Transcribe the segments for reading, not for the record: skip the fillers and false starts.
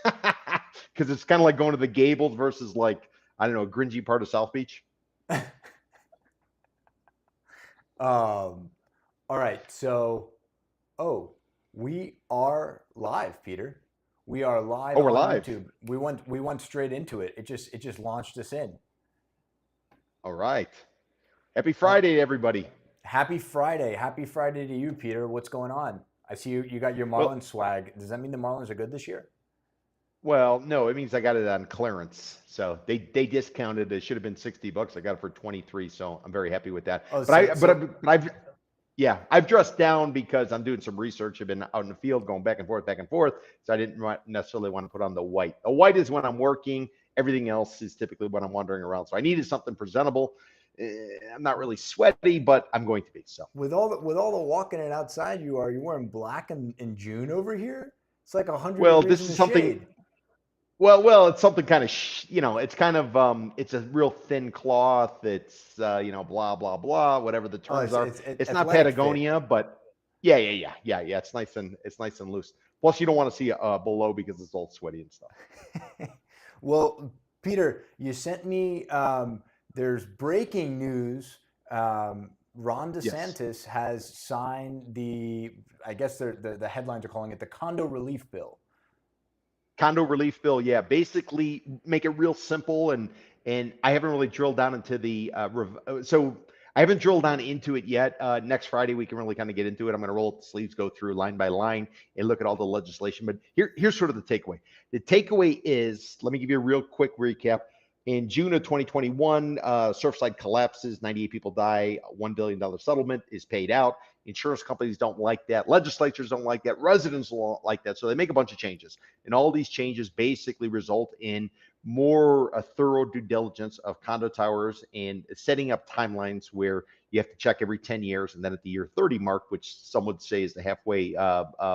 Because it's kind of like going to the Gables versus like, I don't know, a Gringy part of South Beach. Um, all right. So, oh, we are live, Peter. We are live Oh, we're on live. YouTube. We went straight into it. It just launched us in. All right. Happy Uh, Friday, everybody. Happy Friday. Happy Friday to you, Peter. What's going on? I see you got your Well, Marlins swag. Does that mean the Marlins are good this year? well, no, it means I got it on clearance. So they discounted. It should have been $60. I got it for 23. So I'm very happy with that. Oh, But so I but, I, so but I've Yeah, I've dressed down because I'm doing some research. I've been out in the field going back and forth, back and forth. So I didn't necessarily want to put on the white. The white is when I'm working. Everything else is typically when I'm wandering around. So I needed something presentable. I'm not really sweaty, but I'm going to be. So, with all the walking it outside you wearing black in June over here? It's like 100 well, degrees this in the is something. shade. It's something kind of, it's kind of, it's a real thin cloth. It's, blah blah blah, whatever the Oh, terms it's are. it's It's not athletic fit. Patagonia, but yeah. It's nice and loose. Plus, you don't want to see below because it's all sweaty and stuff. Well, Peter, you sent me. There's breaking news. Ron Yes. DeSantis has signed the. I guess the headlines are calling it the condo relief bill. Condo relief bill, yeah, basically make it real simple, and I haven't really drilled down into the so I haven't drilled down into it yet. Next Friday we can really kind of get into it. I'm going to roll up the sleeves, go through line by line, and look at all the legislation. But here's sort of the takeaway. The takeaway is, let me give you a real quick recap. In June of 2021, Surfside collapses, 98 people die, $1 billion settlement is paid out. Insurance companies don't like that. Legislatures don't like that. Residents don't like that. So they make a bunch of changes. And all these changes basically result in more a thorough due diligence of condo towers and setting up timelines where you have to check every 10 years. And then at the year 30 mark, which some would say is the halfway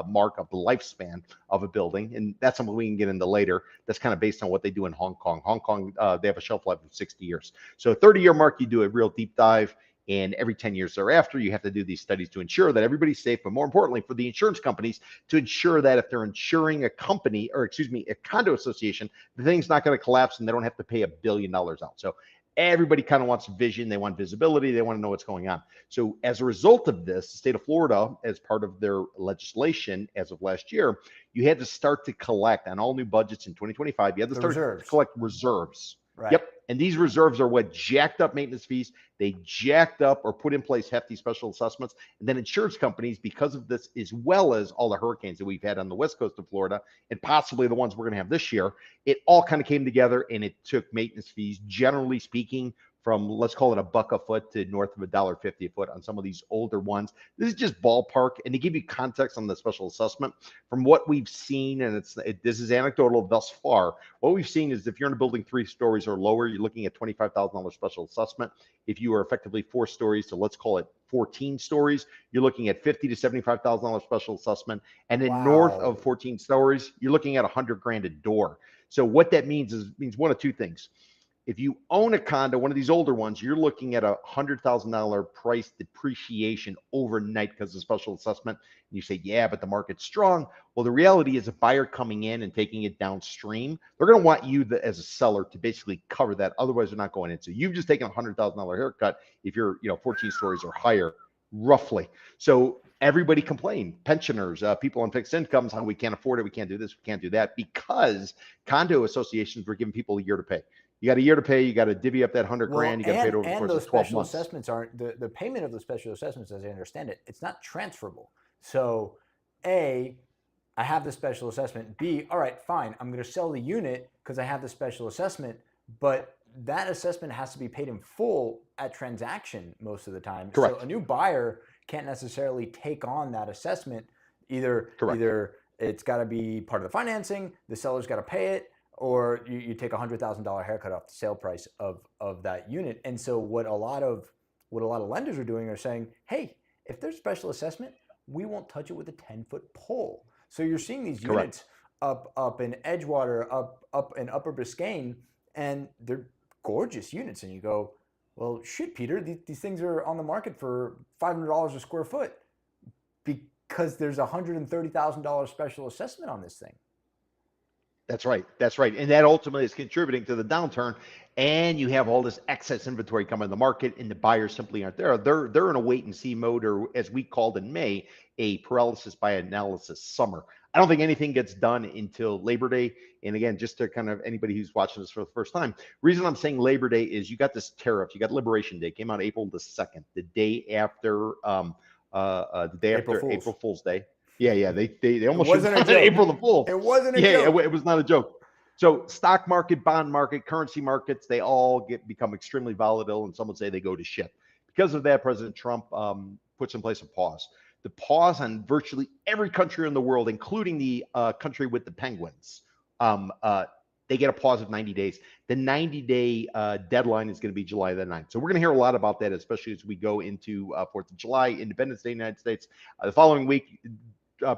mark of the lifespan of a building. And that's something we can get into later. That's kind of based on what they do in Hong Kong. Hong Kong, they have a shelf life of 60 years. So 30-year mark, you do a real deep dive. And every 10 years thereafter, you have to do these studies to ensure that everybody's safe, but more importantly, for the insurance companies to ensure that if they're insuring a company, or excuse me, a condo association, the thing's not going to collapse and they don't have to pay $1 billion out. So everybody kind of wants vision, they want visibility, they want to know what's going on. So as a result of this, the state of Florida, as part of their legislation as of last year, you had to start to collect on all new budgets in 2025. You had to The start to reserves, collect reserves. right? Yep. And these reserves are what jacked up maintenance fees. They jacked up or put in place hefty special assessments. And then insurance companies, because of this, as well as all the hurricanes that we've had on the west coast of Florida, and possibly the ones we're going to have this year, it all kind of came together and it took maintenance fees, generally speaking, from, let's call it, $1 a foot to north of $1.50 a foot on some of these older ones. This is just ballpark. And to give you context on the special assessment, from what we've seen, and this is anecdotal thus far, what we've seen is if you're in a building 3 stories or lower, you're looking at $25,000 special assessment. If you are effectively 4 stories, so let's call it 14 stories, you're looking at $50,000 to $75,000 special assessment. And then north of Wow. 14 stories, you're looking at $100,000 a door. So what that means one of two things. If you own a condo, one of these older ones, you're looking at $100,000 price depreciation overnight because of special assessment. And you say, yeah, but the market's strong. Well, the reality is a buyer coming in and taking it downstream, they're going to want you as a seller to basically cover that. Otherwise, they're not going in. So you've just taken a $100,000 haircut if you're 14 stories or higher, roughly. So everybody complained, pensioners, people on fixed incomes, how we can't afford it, we can't do this, we can't do that, because condo associations were giving people a year to pay. You got a year to pay. You got to divvy up that 100 Well, grand. You got to pay it and over the and course of those 12 special months. assessments aren't the payment of the special assessments, as I understand it. It's not transferable. So, A, I have the special assessment. B, all right, fine. I'm going to sell the unit because I have the special assessment, but that assessment has to be paid in full at transaction most of the time. So a Correct. new buyer can't necessarily take on that assessment. Correct. Either it's got to be part of the financing, the seller's got to pay it, or you take $100,000 haircut off the sale price of that unit. And so what a lot of lenders are doing are saying, hey, if there's special assessment, we won't touch it with a 10-foot pole. So you're seeing these Correct. units up in Edgewater, up in Upper Biscayne, and they're gorgeous units. And you go, well, shit, Peter, these things are on the market for $500 a square foot because there's a $130,000 special assessment on this thing. That's right. That's right. And that ultimately is contributing to the downturn. And you have all this excess inventory coming in the market, and the buyers simply aren't there. They're in a wait and see mode, or as we called in May, a paralysis by analysis summer. I don't think anything gets done until Labor Day. And again, just to kind of anybody who's watching this for the first time, reason I'm saying Labor Day is you got this tariff, you got Liberation Day, came out April the 2nd, the day April after Fools. April Fool's Day. Yeah. They It almost should wasn't have a done it joke. April the Fool. It wasn't a Yeah, joke. it was not a joke. So stock market, bond market, currency markets, they all become extremely volatile, and some would say they go to shit. Because of that, President Trump puts in place a pause. The pause on virtually every country in the world, including the country with the penguins. Um, uh, they get a pause of 90 days. The 90-day deadline is going to be July the 9th. So we're going to hear a lot about that, especially as we go into 4th of July, Independence Day in the United States. The following week,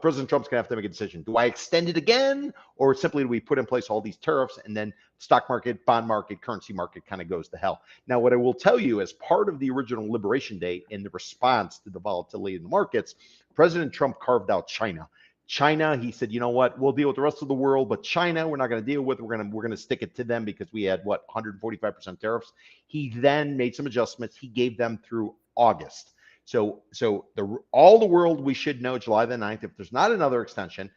President Trump's going to have to make a decision. Do I extend it again, or simply do we put in place all these tariffs and then stock market, bond market, currency market kind of goes to hell? Now, what I will tell you, as part of the original Liberation Day in the response to the volatility in the markets, President Trump carved out China. China, he said, you know what, we'll deal with the rest of the world, but China, we're not going to deal with. We're going to stick it to them because we had 145% tariffs. He then made some adjustments. He gave them through August. So all the world, we should know July the 9th. If there's not another extension,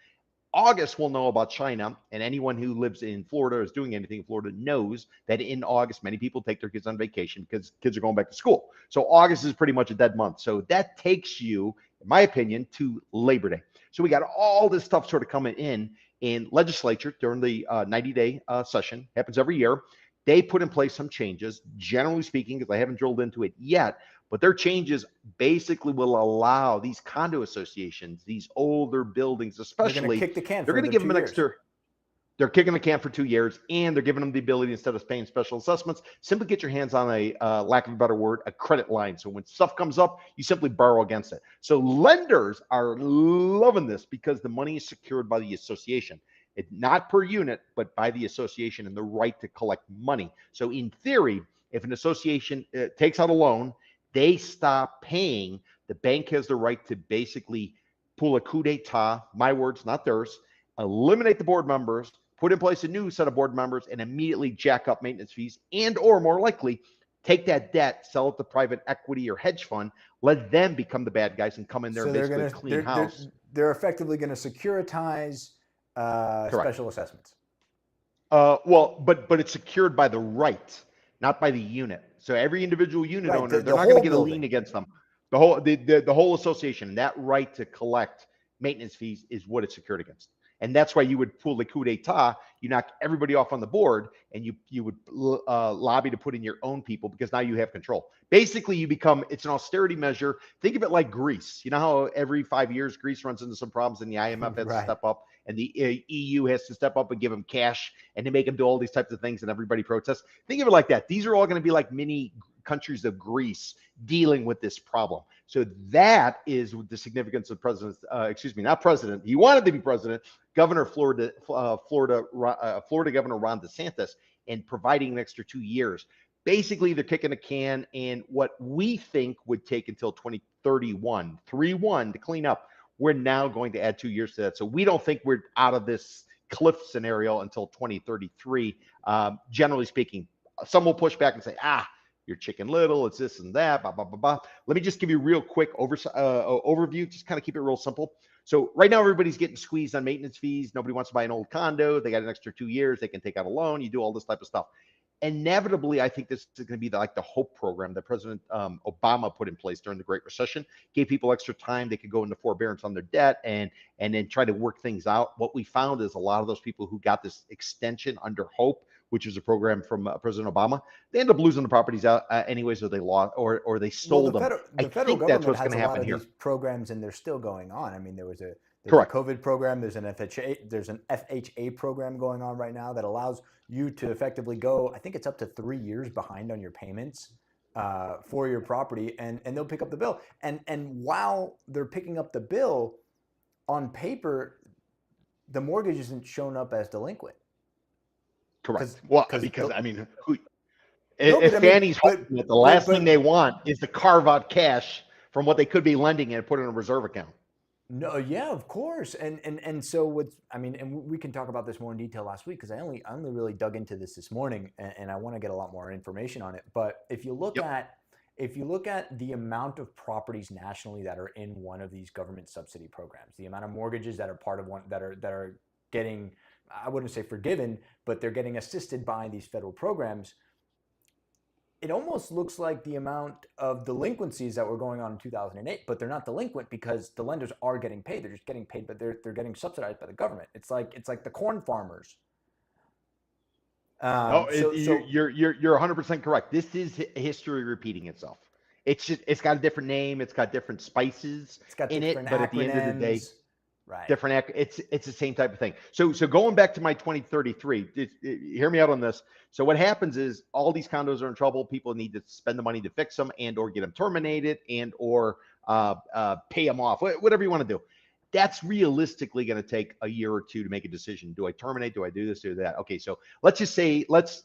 August we'll know about China. And anyone who lives in Florida or is doing anything in Florida knows that in August, many people take their kids on vacation because kids are going back to school. So August is pretty much a dead month. So that takes you, in my opinion, to Labor Day. So we got all this stuff sort of coming in legislature during the 90-day session. Happens every year. They put in place some changes, generally speaking, because I haven't drilled into it yet. But their changes basically will allow these condo associations, these older buildings, They're going to especially, kick the can they're for going to another give two them an years. extra. They're kicking the can for 2 years, and they're giving them the ability, instead of paying special assessments, simply get your hands on a lack of a better word, a credit line. So when stuff comes up, you simply borrow against it. So lenders are loving this because the money is secured by the association. Not per unit, but by the association and the right to collect money. So in theory, if an association takes out a loan, they stop paying. The bank has the right to basically pull a coup d'etat, my words, not theirs, eliminate the board members, put in place a new set of board members, and immediately jack up maintenance fees, and or more likely, take that debt, sell it to private equity or hedge fund, let them become the bad guys and come in there So and they're basically going to clean house. they're effectively going to securitize Correct. special assessments. Well, but it's secured by the right, not by the unit. So every individual unit Right, owner, they're the not going to whole get a lien building. against them. The whole association, that right to collect maintenance fees is what it's secured against. And that's why you would pull the coup d'etat. You knock everybody off on the board, and you would lobby to put in your own people because now you have control. Basically, it's an austerity measure. Think of it like Greece. You know how every 5 years Greece runs into some problems, and the IMF has to Right. step up, and the EU has to step up and give them cash, and they make them do all these types of things, and everybody protests. Think of it like that. These are all going to be like mini countries of Greece dealing with this problem. So that is the significance of not president. He wanted to be president, Governor Florida Governor Ron DeSantis, and providing an extra 2 years. Basically, they're kicking a can, and what we think would take until 2031, 3-1 to clean up, we're now going to add 2 years to that. So we don't think we're out of this cliff scenario until 2033. Generally speaking, some will push back and say, you're Chicken Little, it's this and that, blah, blah, blah, blah. Let me just give you a real quick overview, just kind of keep it real simple. So right now, everybody's getting squeezed on maintenance fees. Nobody wants to buy an old condo. They got an extra 2 years. They can take out a loan. You do all this type of stuff. Inevitably, I think this is going to be like the HOPE program that President Obama put in place during the Great Recession. Gave people extra time; they could go into forbearance on their debt and then try to work things out. What we found is a lot of those people who got this extension under HOPE, which is a program from President Obama, they end up losing the properties out anyways, or they lost or they Well, sold them. I the federal think that's government what's going has to a lot happen of here. these programs, and they're still going on. I mean, there's a Correct. COVID program, there's an FHA program going on right now that allows you to effectively go. I think it's up to 3 years behind on your payments for your property, and they'll pick up the bill. And while they're picking up the bill, on paper, the mortgage isn't shown up as delinquent. Correct. Well, Because because I mean, no, if but I mean, Fannie's hoping that the last thing they want is to carve out cash from what they could be lending and put in a reserve account. No, yeah, of course. And so what's I mean, and we can talk about this more in detail last week because I only really dug into this morning, and I want to get a lot more information on it. But Yep. if you look at the amount of properties nationally that are in one of these government subsidy programs, the amount of mortgages that are part of one that are getting, I wouldn't say forgiven, but they're getting assisted by these federal programs, it almost looks like the amount of delinquencies that were going on in 2008, but they're not delinquent because the lenders are getting paid. They're just getting paid, but they're getting subsidized by the government. It's like the corn farmers. No, So you're 100% correct. This is history repeating itself. It's got a different name, it's got different spices it's got in different it, but at the end of the day, acronyms, right? it's the same type of thing. So going back to my 2033, hear me out on this. So what happens is all these condos are in trouble. People need to spend the money to fix them and or get them terminated and or pay them off, whatever you want to do. That's realistically going to take a year or two to make a decision. Do I terminate? Do I do this? Do that? Okay, so let's just say let's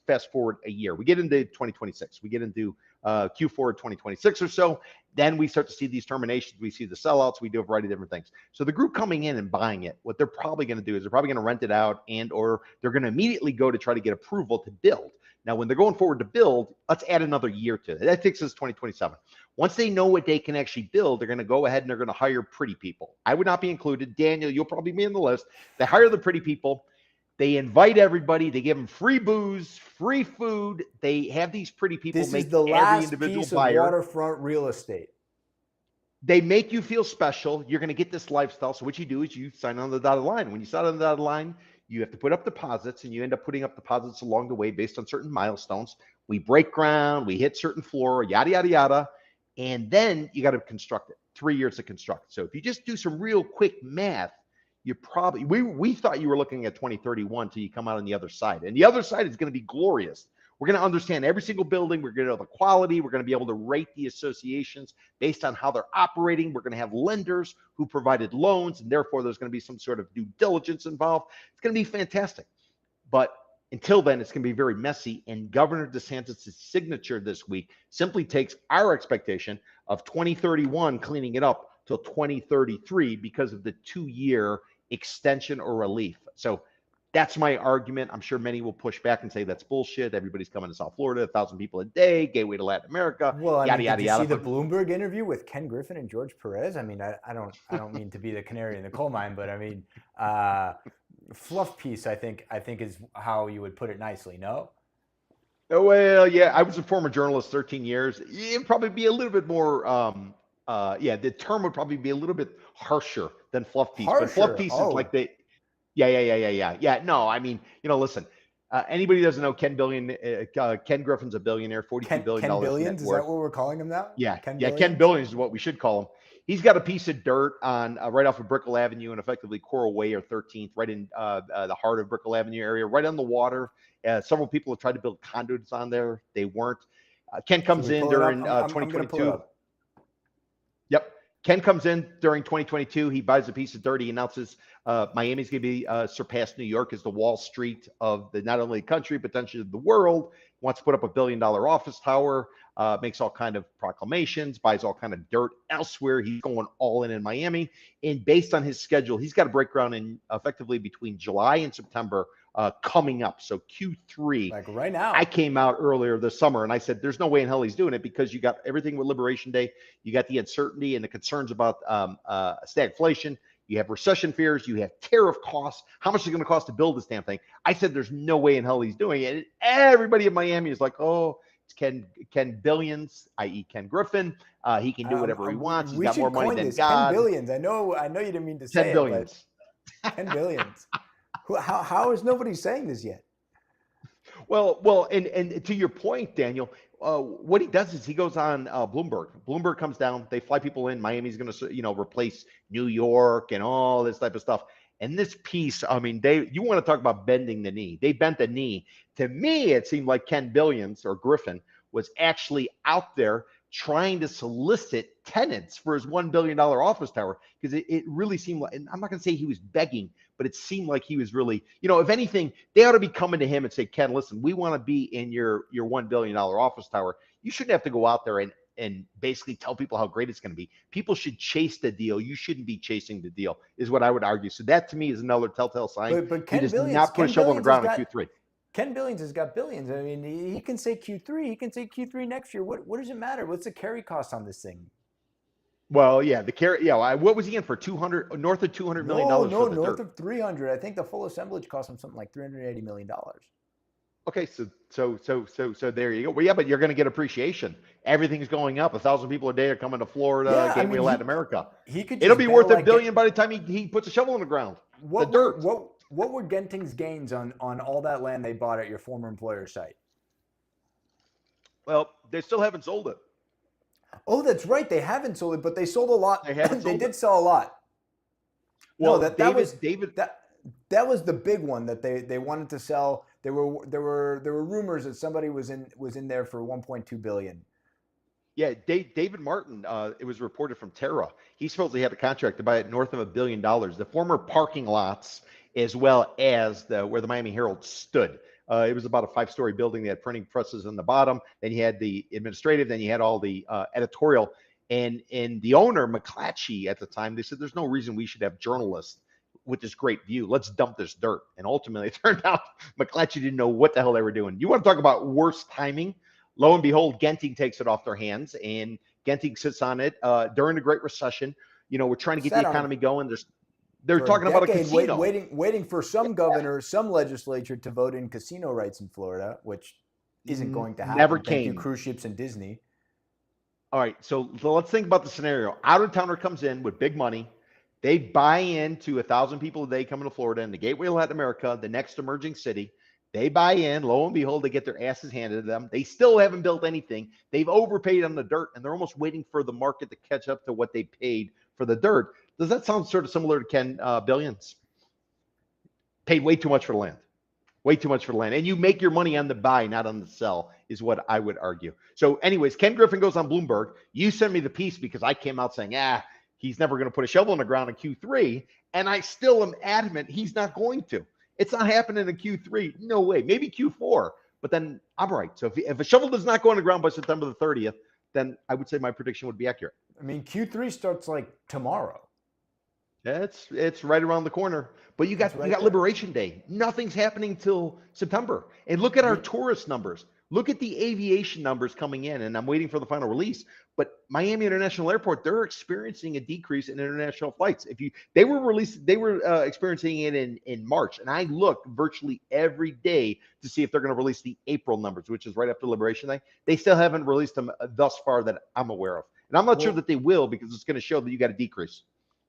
fast forward a year. We get into 2026. We get into Q4 of 2026 or so. Then we start to see these terminations. We see the sellouts. We do a variety of different things. So the group coming in and buying it, what they're probably going to do is they're probably going to rent it out and or they're going to immediately go to try to get approval to build. Now, when they're going forward to build, let's add another year to it. That takes us 2027. Once they know what they can actually build, they're going to go ahead and they're going to hire pretty people. I would not be included. Daniel, you'll probably be in the list. They hire the pretty people. They invite everybody. They give them free booze, free food. They have these pretty people This is make the every last individual piece of buyer. waterfront real estate. They make you feel special. You're going to get this lifestyle. So what you do is you sign on the dotted line. When you sign on the dotted line, you have to put up deposits, and you end up putting up deposits along the way based on certain milestones. We break ground, we hit certain floor, yada yada yada, and then you got to construct it. 3 years to construct. So if you just do some real quick math, you probably we thought you were looking at 2031 till you come out on the other side, and the other side is going to be glorious. We're going to understand every single building. We're going to know the quality. We're going to be able to rate the associations based on how they're operating. We're going to have lenders who provided loans, and therefore there's going to be some sort of due diligence involved. It's going to be fantastic. But until then, it's going to be very messy. And Governor DeSantis' signature this week simply takes our expectation of 2031 cleaning it up till 2033 because of the 2 year extension or relief. So that's my argument. I'm sure many will push back and say that's bullshit. Everybody's coming to South Florida, 1,000 people a day, gateway to Latin America, Well, I yada mean, did yada you see yada. the But Bloomberg interview with Ken Griffin and George Perez? I mean, I don't mean to be the canary in the coal mine, but I mean, uh, fluff piece. I think is how you would put it nicely. No. well, yeah, I was a former journalist, 13 years. It'd probably be a little bit more. Yeah, the term would probably be a little bit harsher than fluff piece. But fluff Harsher. piece is like Oh, the yeah. No, I mean, listen. Anybody who doesn't know Ken Griffin's a billionaire, $42 billion Ken dollars net Billions. Is that worth. what we're calling him now? Yeah, Ken yeah. Ken Billions. Billings is what we should call him. He's got a piece of dirt on right off of Brickell Avenue and effectively Coral Way or 13th, right in the heart of Brickell Avenue area, right on the water. Several people have tried to build conduits on there. They weren't. Ken Should comes we in pull it up? during I'm gonna pull it 2022. up. Yep. Ken comes in during 2022. He buys a piece of dirt. He announces Miami's going to be surpass New York as the Wall Street of the not only the country, but potentially the world. Wants to put up $1 billion office tower. Makes all kind of proclamations. Buys all kind of dirt elsewhere. He's going all in Miami. And based on his schedule, he's got to break ground in effectively between July and September coming up. So Q3. Like right I now. came out earlier this summer and I said, there's no way in hell he's doing it because you got everything with Liberation Day. You got the uncertainty and the concerns about stagflation. You have recession fears. You have tariff costs. How much is it going to cost to build this damn thing? I said, there's no way in hell he's doing it. And everybody in Miami is like, oh, it's Ken Billions, i.e. Ken Griffin. He can do whatever he wants. He's We got more should money coin than this Ken God. Billions. I know you didn't mean to 10 say it, but billions. Ken Billions. How is nobody saying this yet? And to your point, Daniel, what he does is he goes on Bloomberg. Bloomberg comes down. They fly people in. Miami's going to, replace New York and all this type of stuff. And this piece, I mean, you want to talk about bending the knee. They bent the knee. To me, it seemed like Ken Billions or Griffin was actually out there trying to solicit tenants for his $1 billion office tower because it really seemed like, and I'm not going to say he was begging, but it seemed like he was really, if anything, they ought to be coming to him and say, Ken, listen, we want to be in your $1 billion office tower. You shouldn't have to go out there and and basically tell people how great it's going to be. People should chase the deal. You shouldn't be chasing the deal, is what I would argue. So that to me is another telltale sign. But He does not put a Ken shovel in the Billions has ground in got Q3. Ken Billions has got billions. I mean, he can say Q3. He can say Q3 next year. What does it matter? What's the carry cost on this thing? Well, yeah, the carry. Yeah, what was he in for? 200, north of $200 million for the North dirt. of 300. I think the full assemblage cost him something like $380 million. Okay, so there you go. Well, yeah, but you're going to get appreciation. Everything's going up. 1,000 people a day are coming to Florida, Yeah, I Gateway, mean, Latin America. he could It'll just be bail worth a like billion by the time he puts a shovel in the ground. The dirt. what were Genting's gains on all that land they bought at your former employer's site? Well, they still haven't sold it. Oh, that's right. They haven't sold it, but they sold a lot. They haven't They sold it. did sell a lot. No, Well, David, that was the big one that they wanted to sell. There were rumors that somebody was in there for 1.2 billion. yeah, David Martin. It was reported from Terra. He supposedly had a contract to buy it north of $1 billion. The former parking lots, as well as where the Miami Herald stood. It was about a 5-story building. They had printing presses on the bottom. Then you had the administrative. Then you had all the editorial. And the owner, McClatchy, at the time, they said, "There's no reason we should have journalists with this great view. Let's dump this dirt." And ultimately, it turned out McClatchy didn't know what the hell they were doing. You want to talk about worst timing? Lo and behold, Genting takes it off their hands, and Genting sits on it during the Great Recession. We're trying to get the Sat on it economy going. They're for a talking about a decade, casino. waiting for some governor, some legislature to vote in casino rights in Florida, which isn't going to Never happen. Thank you, came. cruise ships and Disney. All right, so let's think about the scenario. Out of towner comes in with big money. They buy into 1,000 people a day coming to Florida and the gateway of Latin America, the next emerging city. They buy in. Lo and behold, they get their asses handed to them. They still haven't built anything. They've overpaid on the dirt, and they're almost waiting for the market to catch up to what they paid for the dirt. Does that sound sort of similar to Ken Billions? Paid way too much for the land. Way too much for the land. And you make your money on the buy, not on the sell, is what I would argue. So, anyways, Ken Griffin goes on Bloomberg. You send me the piece because I came out saying, he's never going to put a shovel in the ground in Q3. And I still am adamant he's not going to. It's not happening in Q3. No way. Maybe Q4. But then I'm right. So if a shovel does not go on the ground by September the 30th, then I would say my prediction would be accurate. I mean, Q3 starts like tomorrow. It's right around the corner. But you It's got right there. Liberation Day. Nothing's happening till September. And look at our You- tourist numbers. Look at the aviation numbers coming in, and I'm waiting for the final release. But Miami International Airport, they're experiencing a decrease in international flights. They were experiencing it in March, and I look virtually every day to see if they're going to release the April numbers, which is right after Liberation Day. They still haven't released them thus far that I'm aware of, and I'm not sure Well, that they will because it's going to show that you got a decrease.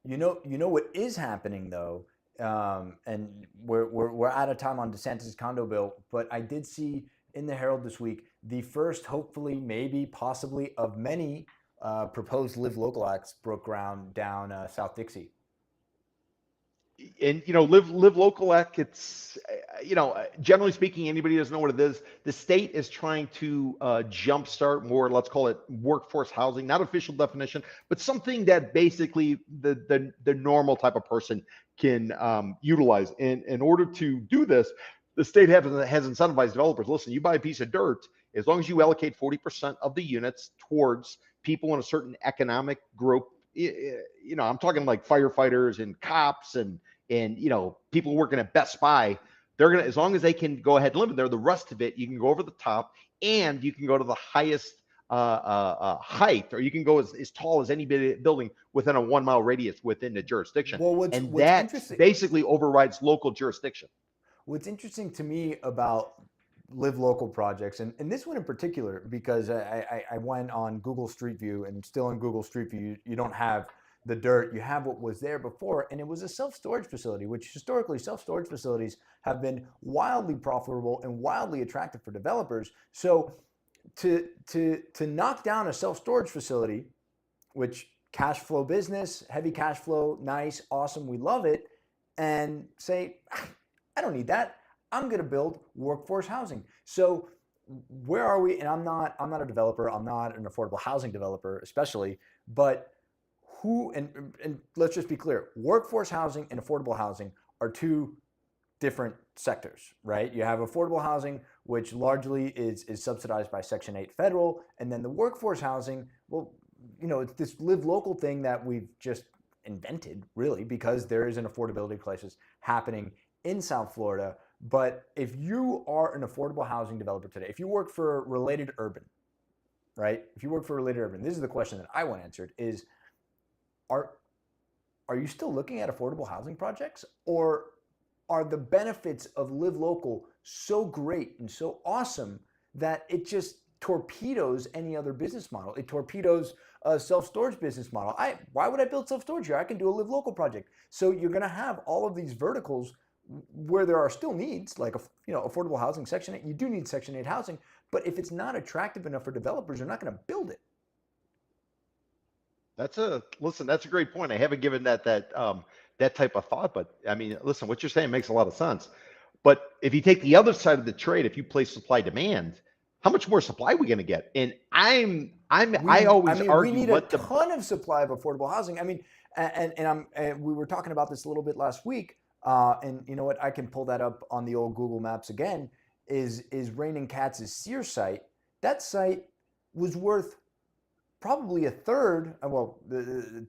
you know what is happening though, and we're out of time on DeSantis' condo bill, but I did see in the Herald this week the first, hopefully, maybe, possibly, of many proposed live local acts broke ground down South Dixie. And live local act, it's generally speaking, anybody who doesn't know what it is, the state is trying to jumpstart more, let's call it workforce housing, not official definition, but something that basically the normal type of person can utilize. And in order to do this, the state has incentivized developers. Listen, you buy a piece of dirt, as long as you allocate 40% of the units towards people in a certain economic group. I'm talking like firefighters and cops and people working at Best Buy. They're gonna, as long as they can go ahead and live in there, the rest of it you can go over the top, and you can go to the highest height, or you can go as tall as any building within a 1 mile radius within the jurisdiction, Well, and what's that interesting basically overrides local jurisdiction. What's interesting to me about live local projects, and this one in particular, because I went on Google Street View, and still in Google Street View, you don't have the dirt, you have what was there before, and it was a self-storage facility, which historically self-storage facilities have been wildly profitable and wildly attractive for developers. So to knock down a self-storage facility, which cash flow business, heavy cash flow, nice, awesome, we love it, and say, I don't need that. I'm going to build workforce housing. So where are we? And I'm not a developer. I'm not an affordable housing developer, especially. But who? And let's just be clear: workforce housing and affordable housing are two different sectors, right? You have affordable housing, which largely is subsidized by Section 8 federal, and then the workforce housing, well, it's this live local thing that we've just invented, really, because there is an affordability crisis happening in South Florida. But if you are an affordable housing developer today, if you work for Related Urban, right? If you work for Related Urban, this is the question that I want answered: is are are you still looking at affordable housing projects, or are the benefits of live local so great and so awesome that it just torpedoes any other business model? It torpedoes a self-storage business model. Why would I build self-storage here? I can do a live local project. So you're going to have all of these verticals where there are still needs, like affordable housing, Section 8. You do need Section 8 housing, but if it's not attractive enough for developers, they're not going to build it. That's a great point. I haven't given that type of thought, but I mean, listen, what you're saying makes a lot of sense. But if you take the other side of the trade, if you play supply demand, how much more supply are we going to get? And I I always mean, we argue need a let the ton of supply of affordable housing. I mean, and we were talking about this a little bit last week. And you know what? I can pull that up on the old Google Maps again. Is Raining Cats' Sears site? That site was worth probably a third. Well,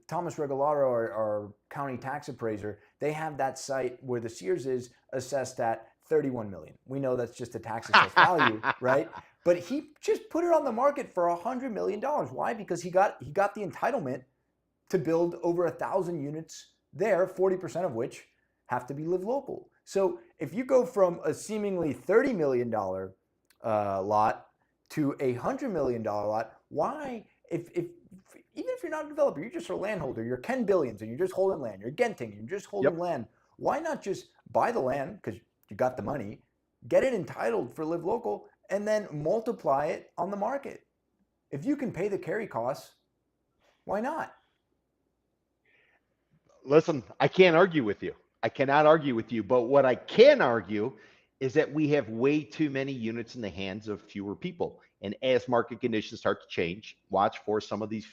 Thomas Regalaro, our county tax appraiser, they have that site where the Sears is assessed at 31 million. We know that's just a tax assessed value, right? But he just put it on the market for $100 million. Why? Because he got the entitlement to build over 1,000 units there, 40% of which have to be live local. So if you go from a seemingly $30 million lot to a $100 million lot, why? If even if you're not a developer, you're just a landholder, you're Ken Billions and you're just holding land, you're Genting, you're just holding Yep. land. Why not just buy the land because you got the money, get it entitled for live local, and then multiply it on the market? If you can pay the carry costs, why not? Listen, I can't argue with you. I cannot argue with you. But what I can argue is that we have way too many units in the hands of fewer people. And as market conditions start to change, watch for some of these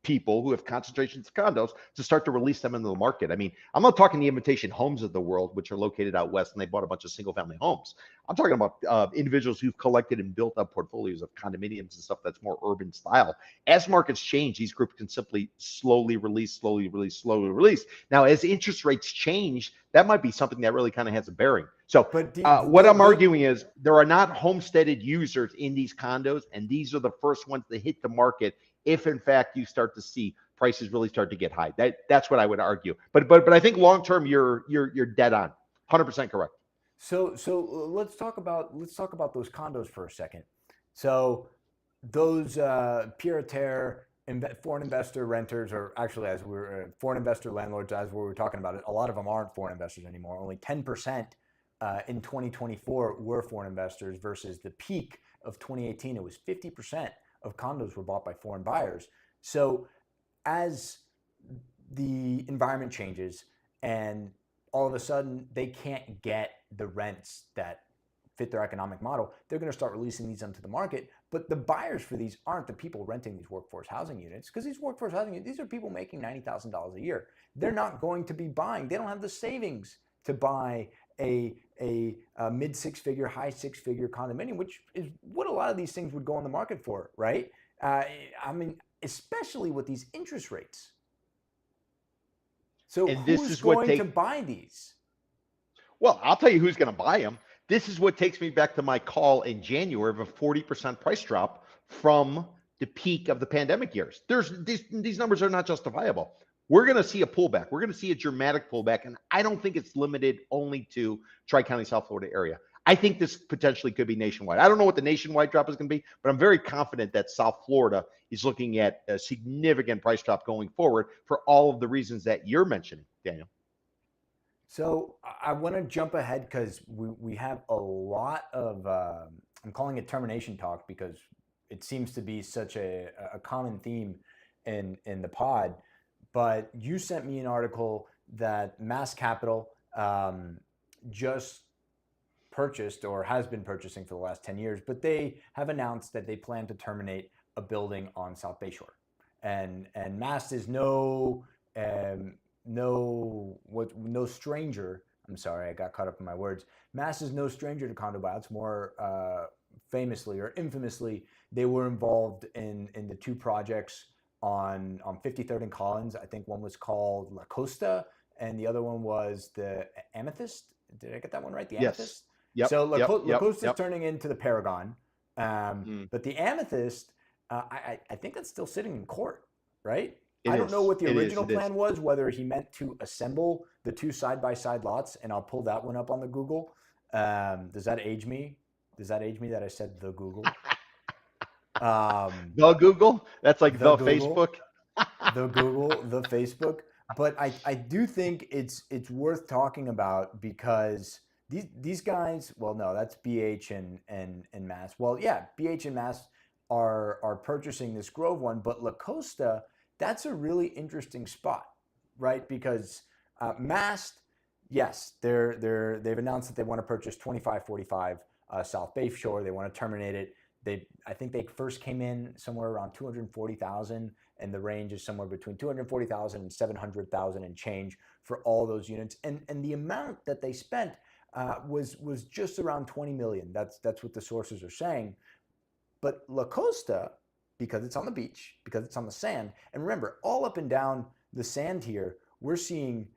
people who have concentrations of condos to start to release them into the market. I mean, I'm not talking the Invitation Homes of the world, which are located out west and they bought a bunch of single family homes. I'm talking about individuals who've collected and built up portfolios of condominiums and stuff that's more urban style. As markets change, these groups can simply slowly release, slowly release, slowly release. Now, as interest rates change, that might be something that really kind of has a bearing. So, But what I'm arguing is there are not homesteaded users in these condos, and these are the first ones to hit the market if in fact you start to see prices really start to get high. That's what I would argue. But I think long term you're dead on. 100% correct. so let's talk about those condos for a second. So those pied à terre foreign investor renters, or actually, as we're foreign investor landlords, as we were talking about it, a lot of them aren't foreign investors anymore. Only 10% in 2024 were foreign investors versus the peak of 2018. It was 50% of condos were bought by foreign buyers. So as the environment changes and all of a sudden they can't get the rents that fit their economic model, they're going to start releasing these onto the market. But the buyers for these aren't the people renting these workforce housing units, because these workforce housing units, these are people making $90,000 a year. They're not going to be buying. They don't have the savings to buy a mid six figure, high six figure condominium, which is what a lot of these things would go on the market for, right? I mean, especially with these interest rates. So And this who's is what going to take buy these? Well, I'll tell you who's going to buy them. This is what takes me back to my call in January of a 40% price drop from the peak of the pandemic years. There's these numbers are not justifiable. We're going to see a pullback. We're going to see a dramatic pullback, and I don't think it's limited only to Tri-County, South Florida area. I think this potentially could be nationwide. I don't know what the nationwide drop is going to be, but I'm very confident that South Florida is looking at a significant price drop going forward for all of the reasons that you're mentioning, Daniel. So I want to jump ahead because we have a lot of, I'm calling it termination talk because it seems to be such a common theme in the pod. But you sent me an article that Mass Capital just purchased or has been purchasing for the last 10 years, but they have announced that they plan to terminate a building on South Bayshore. And Mass is no stranger I'm sorry, I got caught up in my words. Mass is no stranger to condo buyouts. More famously or infamously, they were involved in the two projects on 53rd and Collins. I think one was called La Costa, and the other one was the Amethyst. Did I get that one right? The Yes. Amethyst. Yep. So Yep. La Yep. Costa is Yep. turning into the Paragon, Mm. but the Amethyst, I think that's still sitting in court, right? It I don't know is. what the It is. original It is. plan was, whether he meant to assemble the two side by side lots, and I'll pull that one up on the Google. Does that age me? Does that age me that I said the Google? Um, The Google. That's like the the Google, Facebook. the Google, the Facebook. But I do think it's worth talking about because these guys. Well, no, that's BH and Mass. Well, yeah, BH and Mass are purchasing this Grove one, but La Costa, that's a really interesting spot, right? Because Mast, yes, they've announced that they want to purchase 2545 South Bay Shore. They want to terminate it. I think they first came in somewhere around 240,000, and the range is somewhere between 240,000 and 700,000 and change for all those units. And the amount that they spent was just around 20 million. That's what the sources are saying. But La Costa, because it's on the beach, because it's on the sand, and remember, all up and down the sand here, we're seeing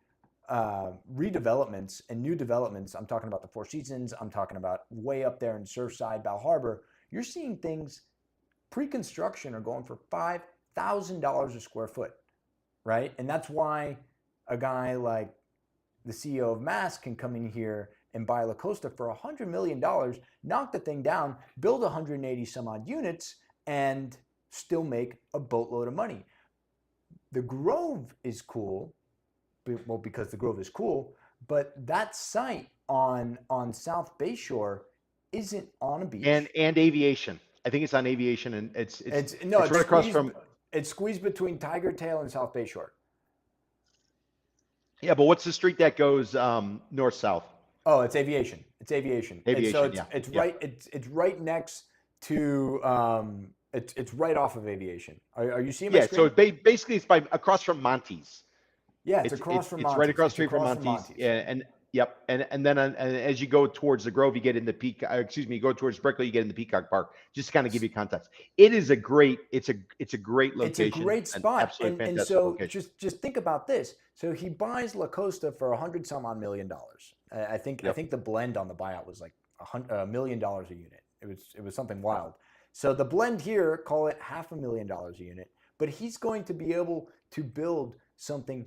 redevelopments and new developments. I'm talking about the Four Seasons. I'm talking about way up there in Surfside, Bal Harbor. You're seeing things pre-construction are going for $5,000 a square foot, right? And that's why a guy like the CEO of Mass can come in here and buy La Costa for $100 million, knock the thing down, build 180 some odd units, and still make a boatload of money. The Grove is cool, well, because the Grove is cool, but that site on South Bayshore isn't on a beach. And aviation. I think it's on aviation, and It's no, it's right across from. it's squeezed between Tiger Tail and South Bayshore. Yeah, but what's the street that goes north south? Oh, it's aviation. It's aviation. And so Aviation. Yeah. Yeah. it's right next to it's right off of aviation. Are you seeing my Yeah. So screen? basically, it's by across from Monty's. Yeah, it's across from It's right Monty's. across the It's street from across from Monty's. Monty's. Yeah, and yep, and then and as you go towards the Grove, you get into excuse me, you go towards Berkeley, you get into Peacock Park. Just to kind of give you context, it is a great. It's a great It's a location, great an spot. absolutely And fantastic so location. just think about this. So he buys La Costa for 100 some odd million dollars. I Yep. think the blend on the buyout was like $1 million a unit. It was something wild. So the blend here, call it $500,000 a unit, but he's going to be able to build something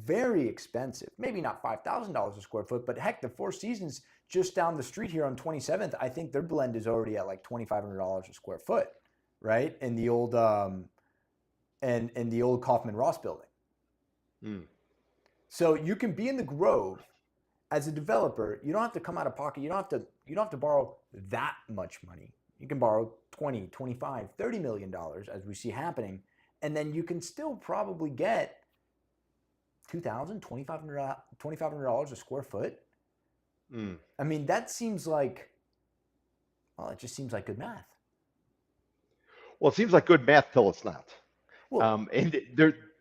very expensive. Maybe not $5,000 a square foot, but heck, the Four Seasons just down the street here on 27th, I think their blend is already at like $2,500 a square foot, right? In the old and the old Kaufman Ross building. Mm. So you can be in the Grove as a developer. You don't have to come out of pocket. You don't have to borrow that much money. You can borrow 20, 25, 30 million dollars as we see happening, and then you can still probably get $2,000, $2,500 a square foot. Mm. I mean, that seems like, well, it just seems like good math. Well, it seems like good math till it's not. Well, And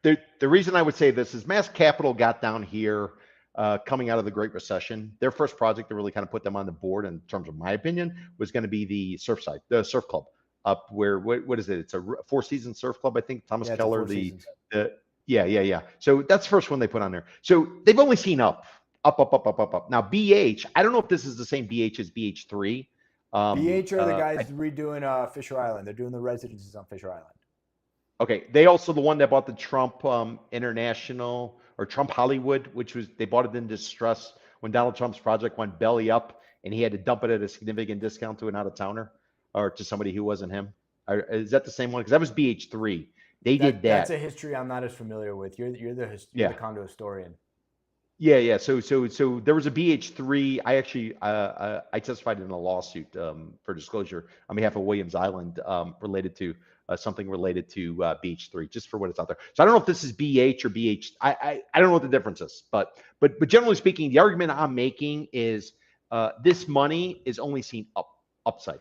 the reason I would say this is Mass Capital got down here coming out of the Great Recession. Their first project to really kind of put them on the board, in terms of my opinion, was going to be the surf club up where what is it? It's a Four Seasons Surf Club, I think. Thomas yeah, it's a Keller, Four Seasons. the yeah. So that's the first one they put on there. So they've only seen up. Now BH, I don't know if this is the same BH as BH3. BH are the guys redoing Fisher Island. They're doing the residences on Fisher Island. Okay, they also the one that bought the Trump International or Trump Hollywood, which was they bought it in distress when Donald Trump's project went belly up, and he had to dump it at a significant discount to an out of towner or to somebody who wasn't him. Is that the same one? Because that was BH3. They did That's a that. history I'm not as familiar with. You're the Yeah. condo historian. Yeah. So there was a BH3. I actually I testified in a lawsuit for disclosure on behalf of Williams Island related to something related to BH3, just for what it's out there. So I don't know if this is BH or BH. I don't know what the difference is, but generally speaking, the argument I'm making is this money is only seen upside.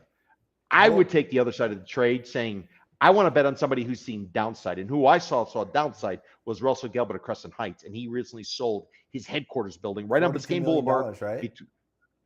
I would Well, take the other side of the trade, saying I want to bet on somebody who's seen downside, and who I saw downside was Russell Gelbert of Crescent Heights, and he recently sold his headquarters building right on $42 Biscayne million, Boulevard right?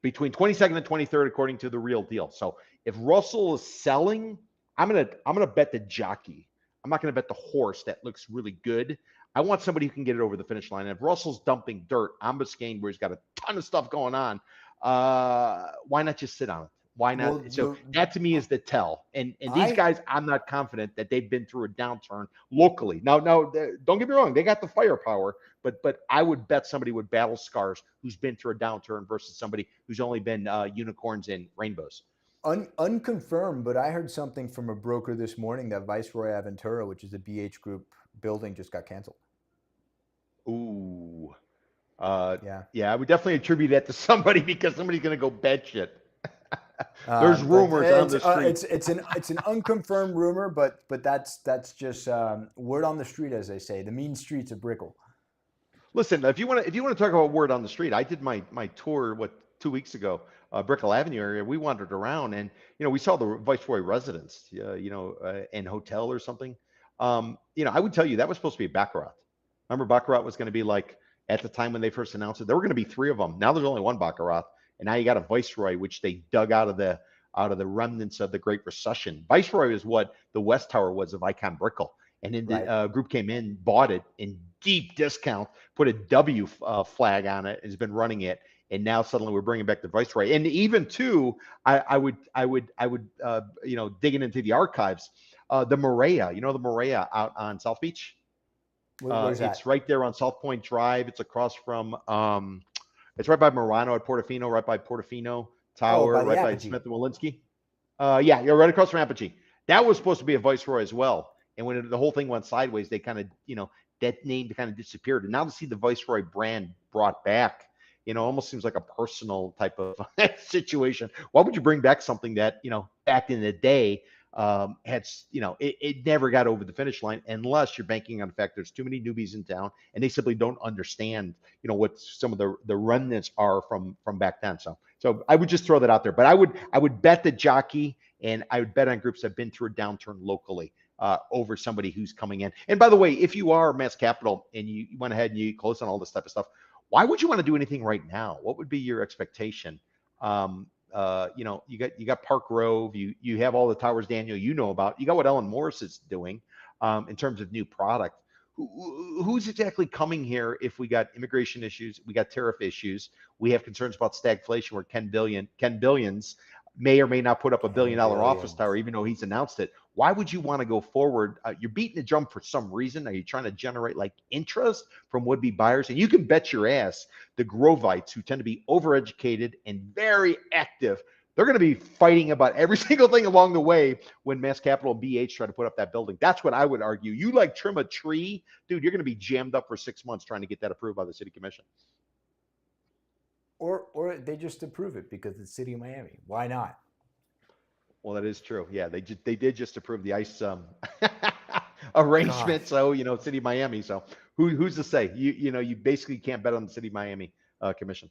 between 22nd and 23rd, according to the Real Deal. So if Russell is selling, I'm gonna bet the jockey. I'm not gonna bet the horse that looks really good. I want somebody who can get it over the finish line. And if Russell's dumping dirt on Biscayne, where he's got a ton of stuff going on, why not just sit on it? Why not? Well, So that to me is the tell. And these I guys, I'm not confident that they've been through a downturn locally. Now, don't get me wrong, they got the firepower, but I would bet somebody with battle scars who's been through a downturn versus somebody who's only been unicorns and rainbows. unconfirmed, but I heard something from a broker this morning that Viceroy Aventura, which is a BH Group building, just got canceled. Ooh, Yeah. yeah, I would definitely attribute that to somebody because somebody's gonna go bed shit. There's But rumors on the street. it's an unconfirmed rumor, but that's just word on the street, as they say, the mean streets of Brickell. Listen, if you want to talk about word on the street, I did my tour 2 weeks ago, Brickell Avenue area. We wandered around, and we saw the Viceroy residence, and hotel or something. I would tell you that was supposed to be a Baccarat. Remember, Baccarat was going to be like at the time when they first announced it, there were going to be three of them. Now there's only one Baccarat, and now you got a Viceroy, which they dug out of the remnants of the Great Recession. Viceroy is what the West Tower was of Icon Brickell, and then the Right. group came in, bought it in deep discount, put a W flag on it, has been running it, and now suddenly we're bringing back the Viceroy. And even too, I would digging into the archives, the Maria, the Maria out on South Beach. What is It's that? right there on South Point Drive. It's across from it's right by Murano at Portofino, right by Portofino Oh, Tower, by the right by Apogee. Smith and Walensky. Yeah, you're right across from Apogee. That was supposed to be a Viceroy as well. And when the whole thing went sideways, they kind of, that name kind of disappeared. And now to see the Viceroy brand brought back, almost seems like a personal type of situation. Why would you bring back something that, back in the day, had, it never got over the finish line unless you're banking on the fact there's too many newbies in town and they simply don't understand, what some of the remnants are from back then. So I would just throw that out there. But I would bet the jockey, and I would bet on groups that have been through a downturn locally, over somebody who's coming in. And by the way, if you are Mass Capital and you went ahead and you closed on all this type of stuff, why would you want to do anything right now? What would be your expectation? You got Park Grove, you have all the towers, Daniel, about. You got what Ellen Morris is doing, in terms of new product. Who's exactly coming here if we got immigration issues, we got tariff issues, we have concerns about stagflation where Ken Billions may or may not put up a And billion-dollar office tower, billions. even though he's announced it. Why would you want to go forward? You're beating the drum for some reason. Are you trying to generate like interest from would-be buyers? And you can bet your ass the Grovites, who tend to be overeducated and very active, they're going to be fighting about every single thing along the way when Mass Capital and BH try to put up that building. That's what I would argue. You like trim a tree, dude, you're going to be jammed up for 6 months trying to get that approved by the city commission. Or they just approve it because it's City of Miami. Why not? Well, that is true. Yeah, they did just approve the ice arrangement. Gosh. So City of Miami. So who's to say? You basically can't bet on the City of Miami commission.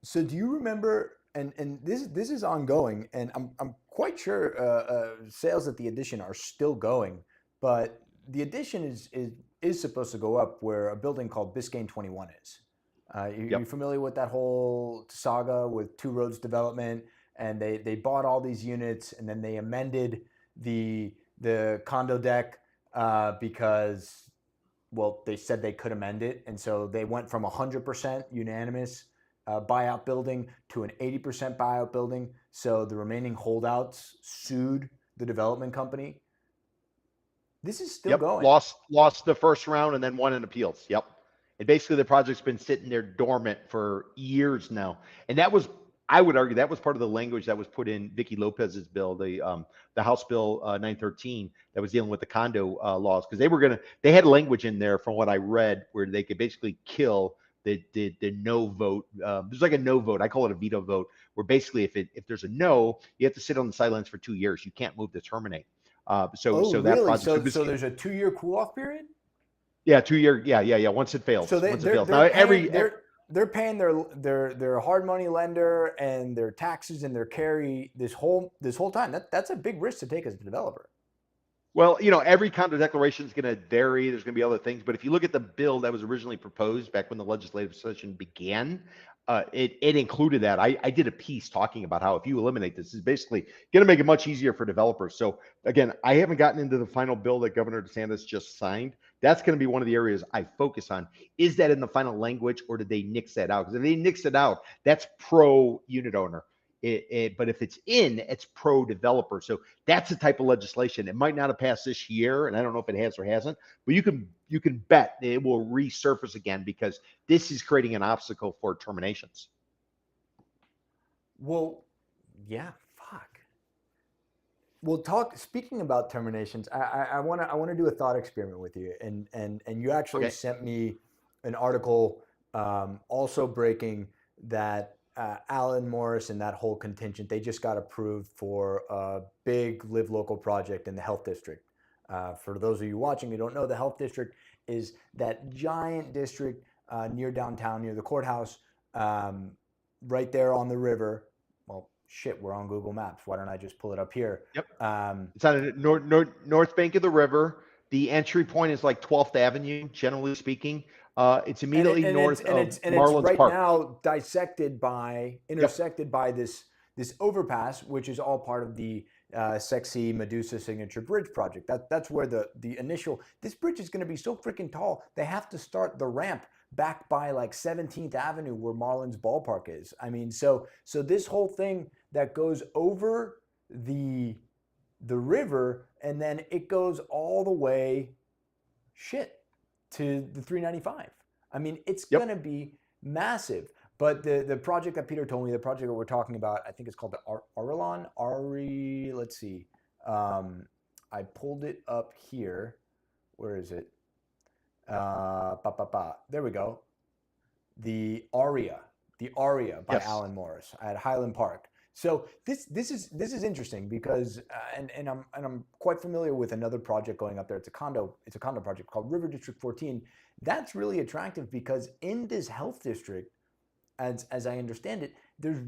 So do you remember? And this is ongoing, and I'm quite sure sales at the Addition are still going, but the Addition is supposed to go up where a building called Biscayne 21 is. You Yep. familiar with that whole saga with Two Roads Development? And they bought all these units, and then they amended the condo deck because, well, they said they could amend it, and so they went from 100% unanimous buyout building to an 80% buyout building. So the remaining holdouts sued the development company. This is still Yep. going. Lost the first round and then won in appeals. Yep. And basically the project's been sitting there dormant for years now. And I would argue that was part of the language that was put in Vicky Lopez's bill, the House Bill 913 that was dealing with the condo laws, because they had language in there from what I read where they could basically kill the no vote. There's like a no vote. I call it a veto vote, where basically if there's a no, you have to sit on the sidelines for 2 years. You can't move to terminate. Oh, So that really? project. So there's a 2 year cool off period. Yeah, 2 year. Yeah. Once it So fails, they once it they're fails. they're Now paying they're paying their hard money lender and their taxes and their carry this whole time. That's a big risk to take as a developer. Well, every condo declaration is going to vary. There's going to be other things, but if you look at the bill that was originally proposed back when the legislative session began, it included that. I did a piece talking about how if you eliminate this, it's basically going to make it much easier for developers. So again, I haven't gotten into the final bill that Governor DeSantis just signed. That's going to be one of the areas I focus on. Is that in the final language, or did they nix that out? Because if they nix it out, that's pro unit owner. But if it's in, it's pro developer. So that's the type of legislation. It might not have passed this year, and I don't know if it has or hasn't, but you can bet it will resurface again because this is creating an obstacle for terminations. Well, yeah, fuck. Well, talk. Speaking about terminations, I want to do a thought experiment with you, and you actually Okay. sent me an article, also breaking that Alan Morris and that whole contingent, they just got approved for a big live local project in the health district. For those of you watching who don't know, the health district is that giant district near downtown, near the courthouse, um, right there on the river. Well, shit, we're on Google Maps. Why don't I just pull it up here? Yep. Um, It's on the north bank of the river. The entry point is like 12th Avenue, generally speaking. It's and it, immediately and it's north and of it's and it's Marlins right Park. now dissected by Yep. intersected by this overpass, which is all part of the sexy Medusa signature bridge project. That's where the initial, this bridge is going to be so freaking tall they have to start the ramp back by like 17th Avenue where Marlins ballpark is. I mean, so this whole thing that goes over the the river, and then it goes all the way, shit, to the 395. I mean, it's Yep. going to be massive. But the project that Peter told me, the project that we're talking about, I think it's called the Aurelon. Let's see. Um, I pulled it up here. Where is it? There we go. The Aria, the Aria by Yes. Alan Morris at Highland Park. So this is interesting because and I'm quite familiar with another project going up there. It's a condo project called River District 14. That's really attractive because in this health district, as I understand it, there's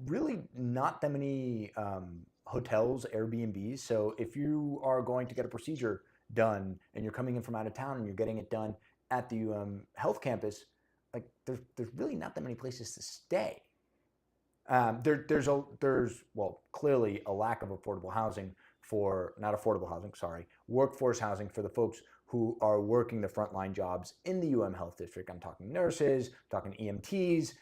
really not that many hotels, Airbnbs. So if you are going to get a procedure done and you're coming in from out of town and you're getting it done at the health campus, like there's really not that many places to stay. There's well, clearly a lack of affordable housing for, not affordable housing, sorry, workforce housing for the folks who are working the frontline jobs in the Health District. I'm talking nurses, I'm talking EMTs,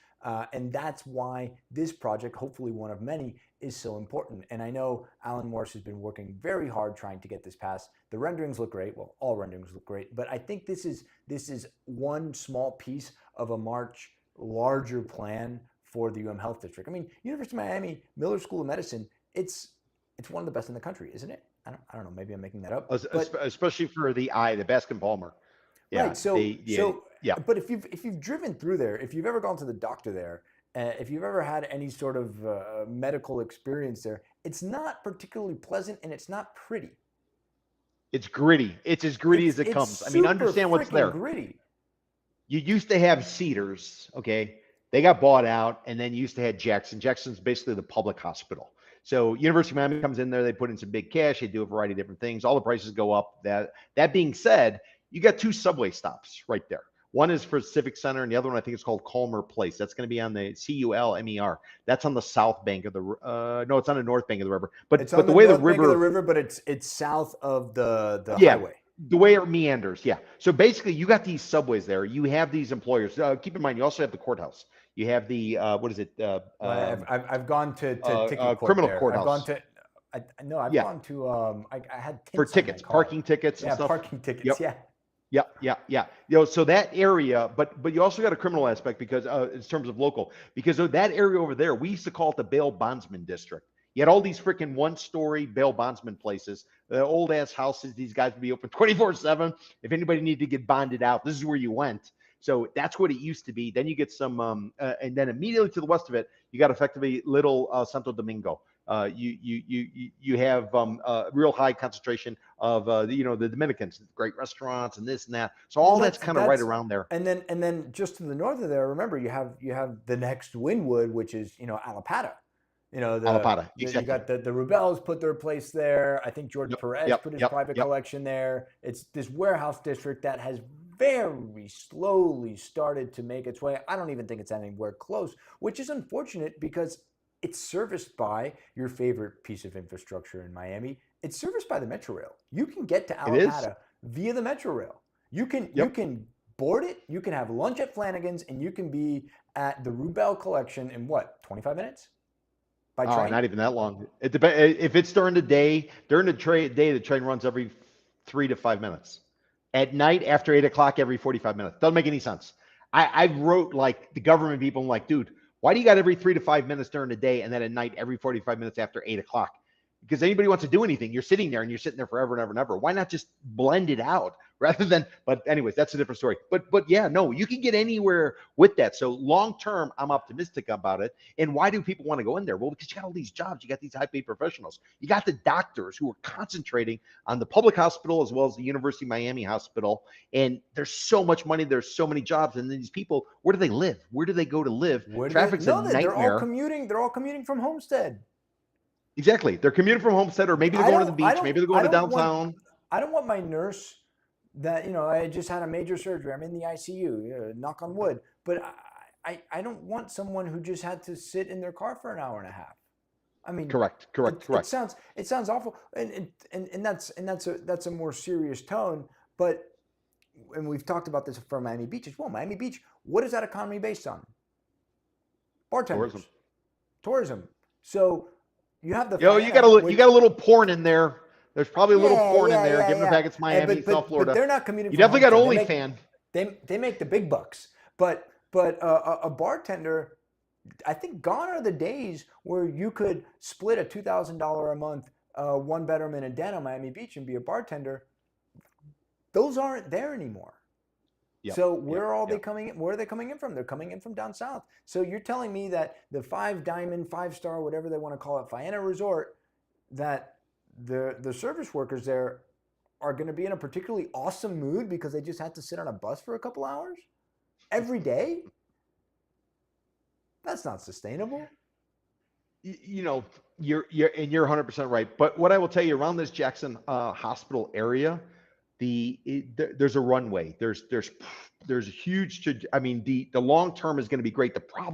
and that's why this project, hopefully one of many, is so important. And I know Alan Morris has been working very hard trying to get this passed. The renderings look great. Well, all renderings look great, but I think this is one small piece of a much larger plan for the Health District. I mean, University of Miami Miller School of Medicine, it's one of the best in the country, isn't it? I don't know. Maybe I'm making that up, but Especially for the eye, the Baskin Palmer. right. Yeah. So Yeah. so, Yeah. but if you've driven through there, if you've ever gone to the doctor there, if you've ever had any sort of medical experience there, it's not particularly pleasant and it's not pretty. It's gritty. It's as gritty It's as it it's comes. I mean, super understand what's freaking there. gritty. You used to have Cedars, okay? They got bought out, and then you used to have Jackson. Jackson's basically the public hospital. So University of Miami comes in there, they put in some big cash, they do a variety of different things. All the prices go up. That being said, you got two subway stops right there. One is for Civic Center, and the other one I think is called Culmer Place. That's going to be on the Culmer. That's on the south bank of the. No, it's on the north bank of the river. It's But on the the way the north bank of the river, river, but it's south of the yeah, highway. the way it meanders, yeah. So basically, you got these subways there. You have these employers. Keep in mind, you also have the courthouse. You have the what is it? Well, I've gone to ticket court Criminal there. I've gone courthouse. to no, I've Yeah, gone to I had for tints on my tickets, car. parking tickets and Yeah, stuff. parking tickets. Yep. Yeah. Yeah. So that area, but you also got a criminal aspect because in terms of local, because of that area over there, we used to call it the bail bondsman district. You had all these freaking one-story bail bondsman places, old ass houses. These guys would be open 24/7. If anybody needed to get bonded out, this is where you went. So that's what it used to be. Then you get some, and then immediately to the west of it, you got effectively Little Santo Domingo. You have real high concentration of the Dominicans, great restaurants and this and that. So Well, all that's that's kind of right that's around there. and then just to the north of there, remember you have the next Wynwood, which is Alapata. You know, Alapata, you exactly. got the Rubels put their place there. I think George Yep, Perez yep, put his yep, private yep. collection there. It's this warehouse district that has very slowly started to make its way. I don't even think it's anywhere close, which is unfortunate because it's serviced by your favorite piece of infrastructure in Miami. It's serviced by the Metro Rail. You can get to It is. Alapata via the Metro Rail. You Yep. can board it, you can have lunch at Flanagan's, and you can be at the Rubel collection in what, 25 minutes by Oh, train? not even that long. It depends if it's during the day. During the day, the train runs every 3 to 5 minutes. At night, after 8 o'clock, every 45 minutes. Doesn't make any sense. I wrote like the government people. I'm like, dude, why do you got every 3 to 5 minutes during the day and then at night every 45 minutes after 8 o'clock? Because anybody wants to do anything, you're sitting there and you're sitting there forever and ever and ever. Why not just blend it out rather than? But anyways, that's a different story. But yeah, no, you can get anywhere with that. So long term, I'm optimistic about it. And why do people want to go in there? Well, because you got all these jobs, you got these high paid professionals, you got the doctors who are concentrating on the public hospital as well as the University of Miami hospital. And there's so much money, there's so many jobs, and these people, where do they live? Where do they go to live? Where do they? Traffic's a No, they're all nightmare. commuting. They're all commuting from Homestead. Exactly. They're commuting from Homestead, or maybe they're going to the beach, maybe they're I going to don't want downtown. I don't want my nurse that I just had a major surgery. I'm in the ICU. Knock on wood. But I don't want someone who just had to sit in their car for an hour and a half. I mean, Correct, correct, correct. it sounds awful, and that's a more serious tone. But and we've talked about this for Miami Beach as well. Miami Beach, what is that economy based on? Tourism. Bartenders, tourism. So you have the Yo, you Faena, got a which little porn in there. There's probably a little yeah, porn in yeah, there. yeah, Given the yeah. fact it's Miami, South But Florida, they're not commuting you from definitely got Homestead. OnlyFan. They make the big bucks. But a bartender, I think gone are the days where you could split a $2,000 a month one bedroom in a den on Miami Beach and be a bartender. Those aren't there anymore. Yep, So yep, where are they yep. coming in? Where are they coming in from? They're coming in from down south. So you're telling me that the five diamond, 5-star, whatever they want to call it, Faena Resort, that the service workers there are going to be in a particularly awesome mood because they just had to sit on a bus for a couple hours every day? That's not sustainable. You know, you're 100% right. But what I will tell you around this Jackson Hospital area, there's a runway. There's a huge. I mean, the long term is going to be great. The problem